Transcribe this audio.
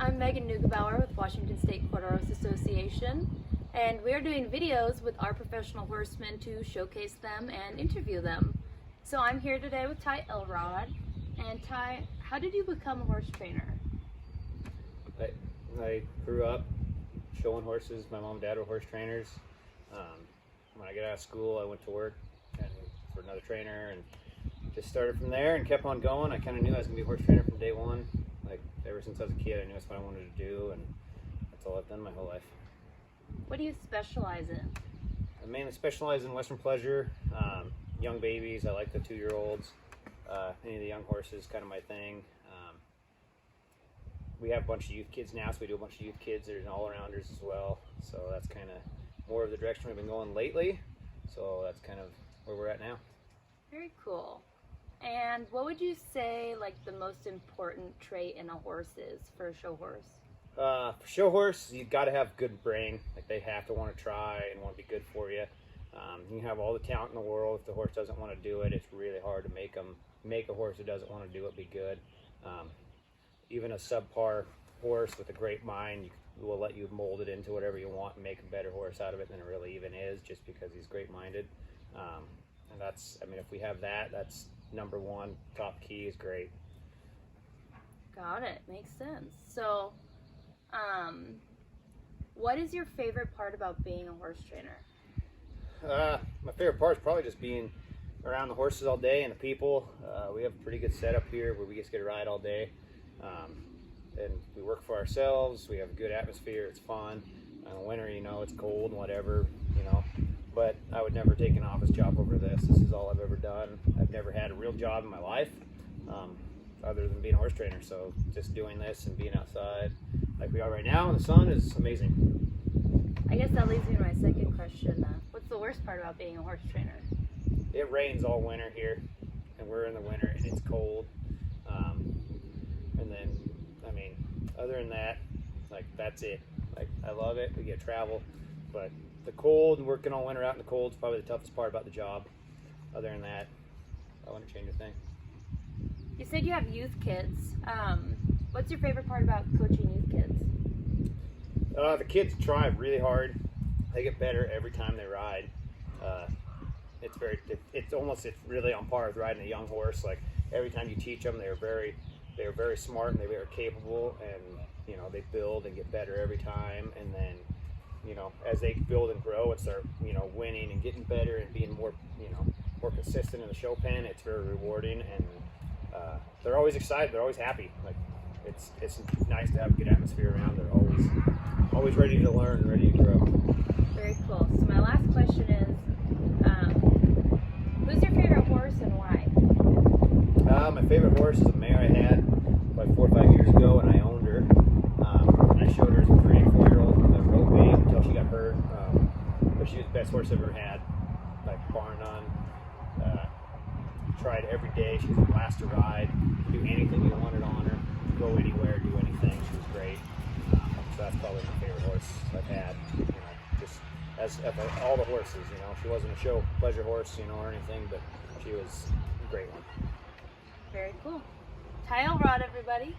I'm Megan Neugebauer with Washington State Quarter Horse Association, and we're doing videos with our professional horsemen to showcase them and interview them. So I'm here today with Ty Elrod. And Ty, how did you become a horse trainer? I grew up showing horses. My mom and dad were horse trainers. When I got out of school, I went to work for another trainer and just started from there and kept on going. I kind of knew I was going to be a horse trainer from day one. Like ever since I was a kid, I knew that's what I wanted to do, and that's all I've done my whole life. What do you specialize in? I mainly specialize in Western pleasure, young babies. I like the 2-year-olds. Any of the young horses, kind of my thing. We have a bunch of youth kids now, so we do a bunch of youth kids. There's all-arounders as well, so that's kind of more of the direction we've been going lately. So that's kind of where we're at now. Very cool. And what would you say like the most important trait in a horse is for a show horse? For show horse, you got to have good brain. Like they have to want to try and want to be good for you. You can have all the talent in the world. If the horse doesn't want to do it, it's really hard to make a horse who doesn't want to do it be good. Even a subpar horse with a great mind will let you mold it into whatever you want and make a better horse out of it than it really even is, just because he's great-minded. And that's, I mean, if we have that, that's number one. Top key is great. Got it. Makes sense. So, what is your favorite part about being a horse trainer? My favorite part is probably just being around the horses all day and the people. We have a pretty good setup here where we just get to ride all day. And we work for ourselves. We have a good atmosphere. It's fun. In the winter, you know, it's cold and whatever, you know. But I would never take an office job over this. This is all I've ever done. I've never had a real job in my life other than being a horse trainer. So just doing this and being outside like we are right now in the sun is amazing. I guess that leads me to my second question. What's the worst part about being a horse trainer? It rains all winter here, and we're in the winter and it's cold. And then, I mean, other than that, like that's it. Like I love it. We get travel, but the cold and working all winter out in the cold is probably the toughest part about the job. Other than that, I wouldn't change a thing. You said you have youth kids. What's your favorite part about coaching youth kids? The kids try really hard. They get better every time they ride. It's really on par with riding a young horse. Like every time you teach them, they're very smart and they're very capable, and you know they build and get better every time. And then, you know, as they build and grow and start, you know, winning and getting better and being more, you know, more consistent in the show pen, it's very rewarding, and they're always excited. They're always happy. Like it's nice to have a good atmosphere around. They're always ready to learn and ready to grow. Very cool. So my last question is, who's your favorite horse and why? My favorite horse is a mare I had like 4 or 5 years ago, and I owned her. I showed her as a 3 and 4-year-old a road babe until she got hurt. But she was the best horse I've ever had, like bar none. Tried every day. She was a blast to ride. Do anything you wanted on her. Go anywhere, do anything. She was great. So that's probably my favorite horse I've had. You know, just as all the horses. You know, she wasn't a show pleasure horse, you know, or anything, but she was a great one. Very cool. Ty Elrod, everybody.